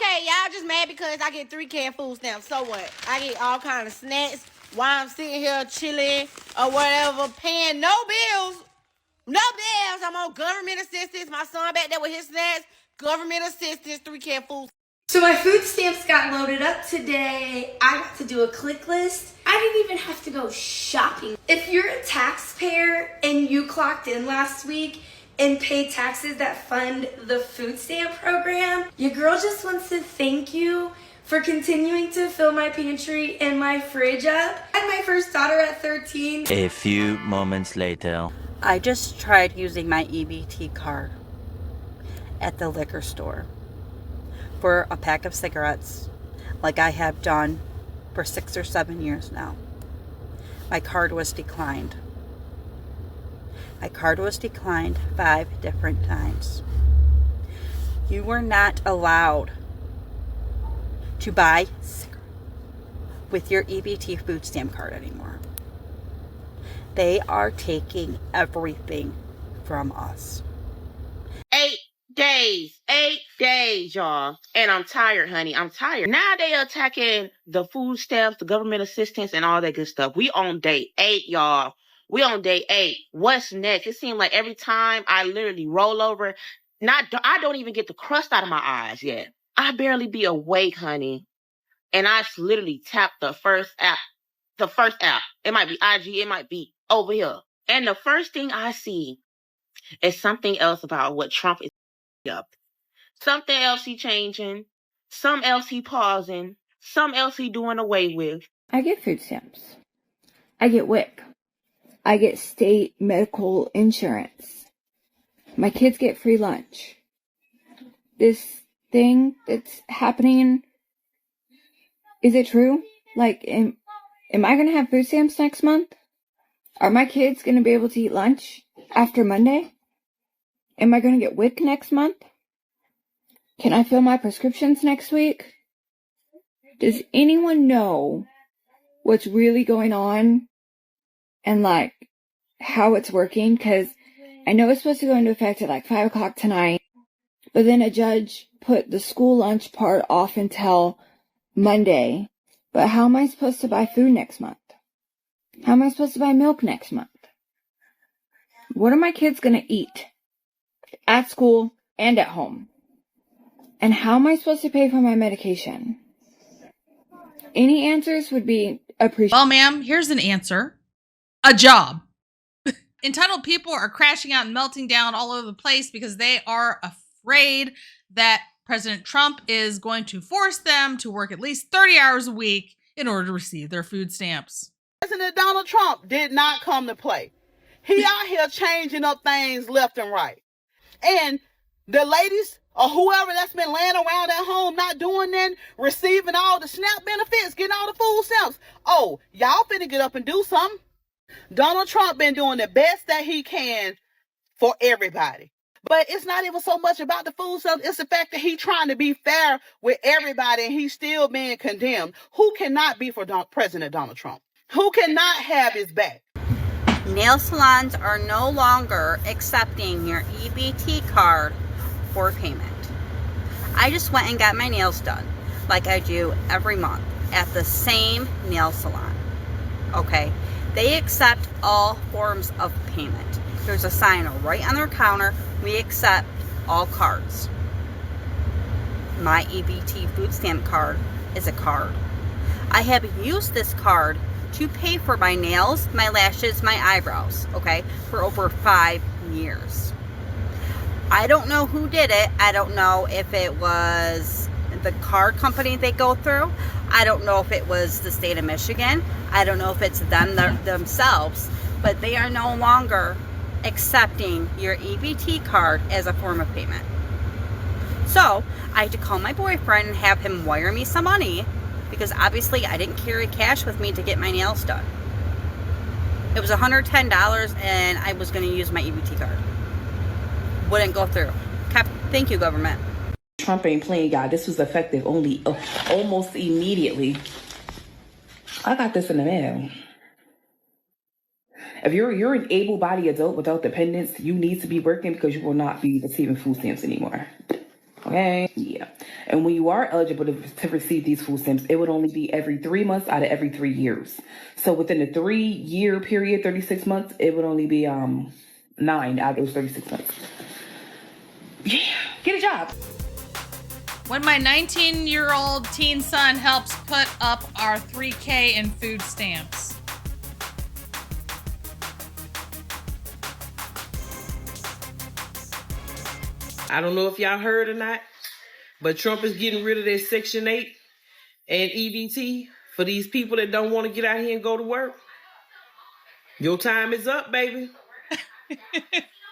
Okay, y'all just mad because I get 3 canned food stamps. So what? I get all kind of snacks while I'm sitting here chilling or whatever, paying no bills. No bills. I'm on government assistance. My son back there with his snacks. Government assistance, 3 canned food. So my food stamps got loaded up today. I got to do a click list. I didn't even have to go shopping. If you're a taxpayer and you clocked in last week and paid taxes that fund the food stamp program, your girl just wants to thank you for continuing to fill my pantry and my fridge up. I had my first daughter at 13. A few moments later. I just tried using my EBT card at the liquor store for a pack of cigarettes like I have done for 6 or 7 years now. My card was declined. My card was declined 5 different times. You were not allowed to buy cigarettes with your EBT food stamp card anymore. They are taking everything from us. 8 days, y'all. And I'm tired, honey. I'm tired. Now they attacking the food stamps, the government assistance, and all that good stuff. We on day 8, y'all. We on day 8. What's next? It seems like every time I literally roll over, I don't even get the crust out of my eyes yet. I barely be awake, honey. And I literally tapped the first app. The first app. It might be IG. It might be over here. And the first thing I see is something else about what Trump is up. Something else he changing. Some else he pausing. Some else he doing away with. I get food stamps. I get WIC. I get state medical insurance. My kids get free lunch. This thing that's happening, is it true? Like, am I going to have food stamps next month? Are my kids going to be able to eat lunch after Monday? Am I going to get WIC next month? Can I fill my prescriptions next week? Does anyone know what's really going on and like how it's working? Because I know it's supposed to go into effect at like 5 o'clock tonight, but then a judge put the school lunch part off until Monday. But how am I supposed to buy food next month? How am I supposed to buy milk next month? What are my kids going to eat at school and at home? And how am I supposed to pay for my medication? Any answers would be appreciated. Well, ma'am, here's an answer. A job. Entitled people are crashing out and melting down all over the place because they are afraid that President Trump is going to force them to work at least 30 hours a week in order to receive their food stamps. President Donald Trump did not come to play. He out here changing up things left and right. And the ladies or whoever that's been laying around at home not doing that, receiving all the SNAP benefits, getting all the food stamps. Oh, y'all finna get up and do something. Donald Trump been doing the best that he can for everybody. But it's not even so much about the food stamps. It's the fact that he's trying to be fair with everybody and he's still being condemned. Who cannot be for President Donald Trump? Who cannot have his back? Nail salons are no longer accepting your EBT card for payment. I just went and got my nails done like I do every month at the same nail salon. Okay? They accept all forms of payment. There's a sign right on their counter. We accept all cards. My EBT food stamp card is a card. I have used this card to pay for my nails, my lashes, my eyebrows, okay, for over 5 years. I don't know who did it. I don't know if it was the card company they go through. I don't know if it was the state of Michigan. I don't know if it's them themselves, but they are no longer accepting your EBT card as a form of payment. So I had to call my boyfriend and have him wire me some money because obviously I didn't carry cash with me to get my nails done. It was $110 and I was going to use my EBT card. Wouldn't go through. Thank you, government. Trump ain't playing, y'all. This was effective almost immediately. I got this in the mail. If you're an able-bodied adult without dependents, you need to be working because you will not be receiving food stamps anymore. Okay, yeah. And when you are eligible to receive these food stamps, it would only be every 3 months out of every 3 years. So within the 3-year period, 36 months, it would only be 9 out of those 36 months. Yeah, get a job. When my 19-year-old teen son helps put up our $3K in food stamps. I don't know if y'all heard or not, but Trump is getting rid of that Section 8 and EBT for these people that don't want to get out here and go to work. Your time is up, baby.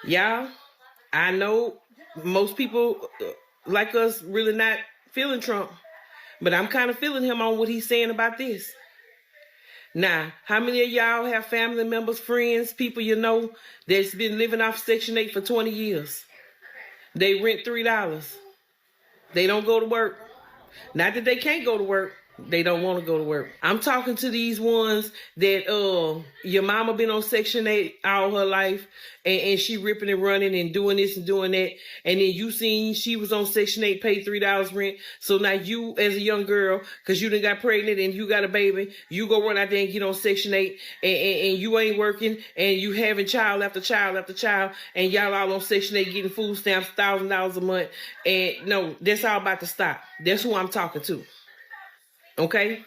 Y'all, I know most people like us really not feeling Trump, but I'm kind of feeling him on what he's saying about this. Now, how many of y'all have family members, friends, people you know that's been living off Section 8 for 20 years? They rent $3. They don't go to work. Not that they can't go to work. They don't want to go to work. I'm talking to these ones that your mama been on Section 8 all her life and she ripping and running and doing this and doing that. And then you seen she was on Section 8, paid $3 rent. So now you as a young girl, because you done got pregnant and you got a baby, you go run out there and get on Section 8 and you ain't working and you having child after child after child and y'all all on Section 8 getting food stamps, $1,000 a month. And no, that's all about to stop. That's who I'm talking to. Okay?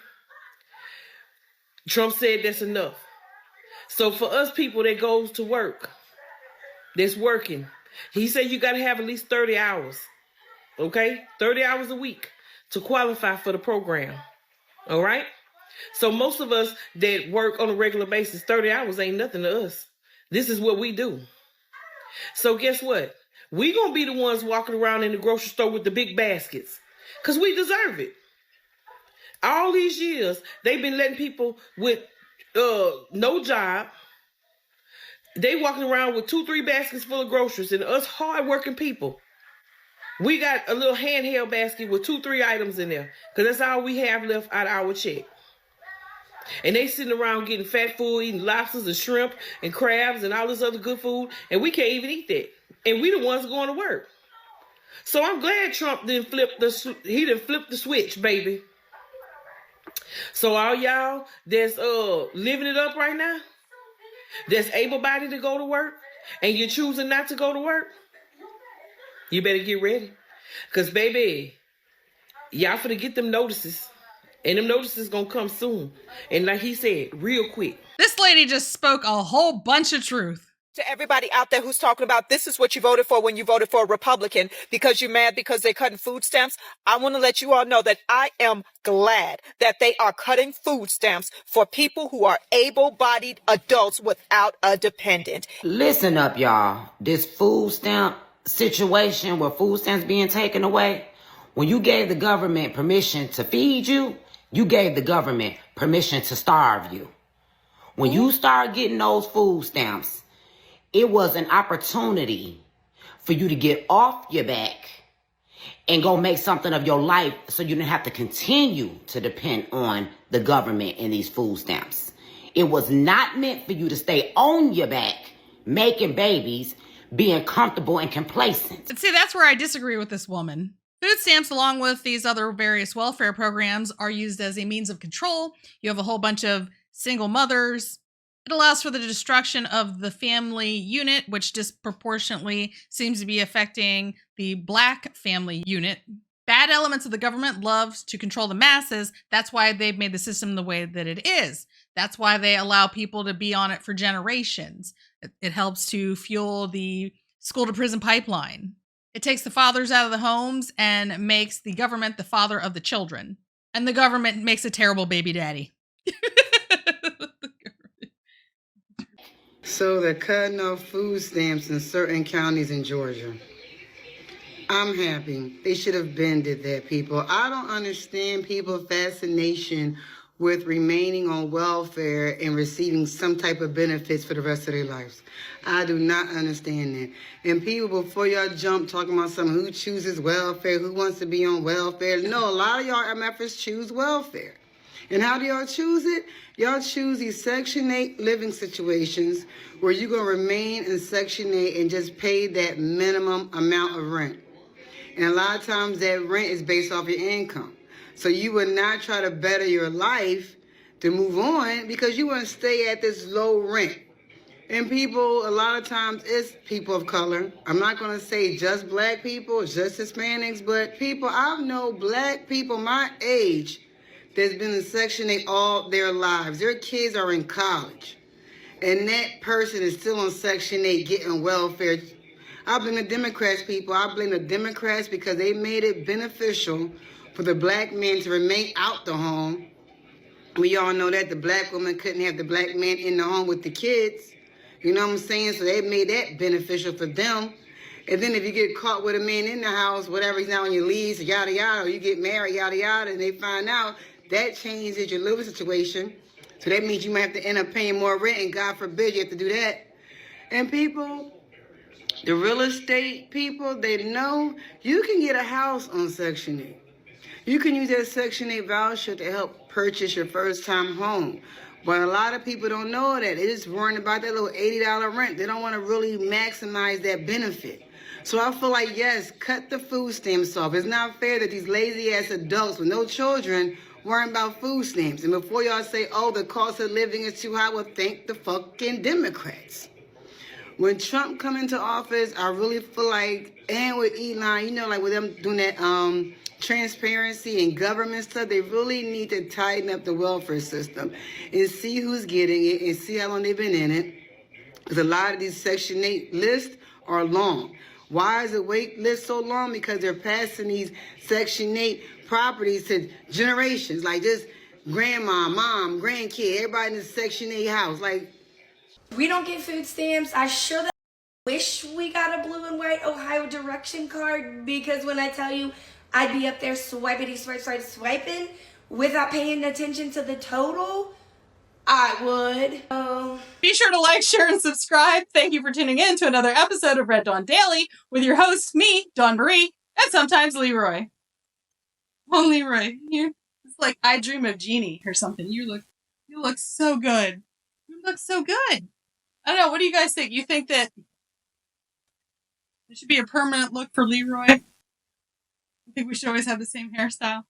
Trump said that's enough. So for us people that goes to work, that's working, he said you got to have at least 30 hours. Okay? 30 hours a week to qualify for the program. All right? So most of us that work on a regular basis, 30 hours ain't nothing to us. This is what we do. So guess what? We gonna be the ones walking around in the grocery store with the big baskets because we deserve it. All these years, they've been letting people with no job. They walking around with 2-3 baskets full of groceries, and us hard-working people, we got a little handheld basket with 2-3 items in there, because that's all we have left out of our check. And they sitting around getting fat food, eating lobsters and shrimp and crabs and all this other good food, and we can't even eat that. And we the ones going to work. So I'm glad Trump didn't flip the switch, baby. So all y'all that's living it up right now, that's able-bodied to go to work, and you're choosing not to go to work, you better get ready. Because, baby, y'all finna get them notices. And them notices gonna come soon. And like he said, real quick. This lady just spoke a whole bunch of truth. To everybody out there who's talking about this is what you voted for when you voted for a Republican because you're mad because they're cutting food stamps, I want to let you all know that I am glad that they are cutting food stamps for people who are able-bodied adults without a dependent. Listen up, y'all. This food stamp situation where food stamps being taken away, when you gave the government permission to feed you, you gave the government permission to starve you. When you start getting those food stamps, it was an opportunity for you to get off your back and go make something of your life so you didn't have to continue to depend on the government and these food stamps. It was not meant for you to stay on your back, making babies, being comfortable and complacent. And see, that's where I disagree with this woman. Food stamps, along with these other various welfare programs, are used as a means of control. You have a whole bunch of single mothers. It allows for the destruction of the family unit, which disproportionately seems to be affecting the Black family unit. Bad elements of the government love to control the masses. That's why they've made the system the way that it is. That's why they allow people to be on it for generations. It helps to fuel the school-to-prison pipeline. It takes the fathers out of the homes and makes the government the father of the children. And the government makes a terrible baby daddy. So they're cutting off food stamps in certain counties in Georgia. I'm happy. They should have been did that, people. I don't understand people's fascination with remaining on welfare and receiving some type of benefits for the rest of their lives. I do not understand that. And people, before y'all jump talking about some who chooses welfare, who wants to be on welfare. No, a lot of y'all MFers choose welfare. And how do y'all choose it? Y'all choose these Section 8 living situations where you're going to remain in Section 8 and just pay that minimum amount of rent. And a lot of times that rent is based off your income. So you would not try to better your life to move on because you want to stay at this low rent. And people, a lot of times, it's people of color. I'm not going to say just black people, just Hispanics, but people, I know black people my age that's been in Section 8 all their lives. Their kids are in college. And that person is still on Section 8 getting welfare. I blame the Democrats, people. I blame the Democrats because they made it beneficial for the black men to remain out the home. We all know that the black woman couldn't have the black man in the home with the kids. You know what I'm saying? So they made that beneficial for them. And then if you get caught with a man in the house, whatever, he's not on your lease, yada, yada, or you get married, yada, yada, and they find out, that changes your living situation. So that means you might have to end up paying more rent, and God forbid you have to do that. And people, the real estate people, they know you can get a house on Section 8. You can use that Section 8 voucher to help purchase your first-time home. But a lot of people don't know that. They're just worrying about that little $80 rent. They don't want to really maximize that benefit. So I feel like, yes, cut the food stamps off. It's not fair that these lazy-ass adults with no children worrying about food stamps. And before y'all say, oh, the cost of living is too high, well, thank the fucking Democrats. When Trump come into office, I really feel like, and with Elon, you know, like with them doing that transparency and government stuff, they really need to tighten up the welfare system and see who's getting it and see how long they've been in it. Because a lot of these Section 8 lists are long. Why is the wait list so long? Because they're passing these Section 8 properties to generations, like just grandma, mom, grandkid, everybody in the Section 8 house. Like, We don't get food stamps. I sure that wish we got a blue and white Ohio direction card, because when I tell you I'd be up there swiping without paying attention to the total, I would. Be sure to like, share, and subscribe. Thank you for tuning in to another episode of Red Dawn Daily with your hosts, me, Dawn Marie, and sometimes Leroy. Oh, Leroy, it's like I Dream of Jeannie or something. You look so good. You look so good. I don't know. What do you guys think? You think that there should be a permanent look for Leroy? I think we should always have the same hairstyle.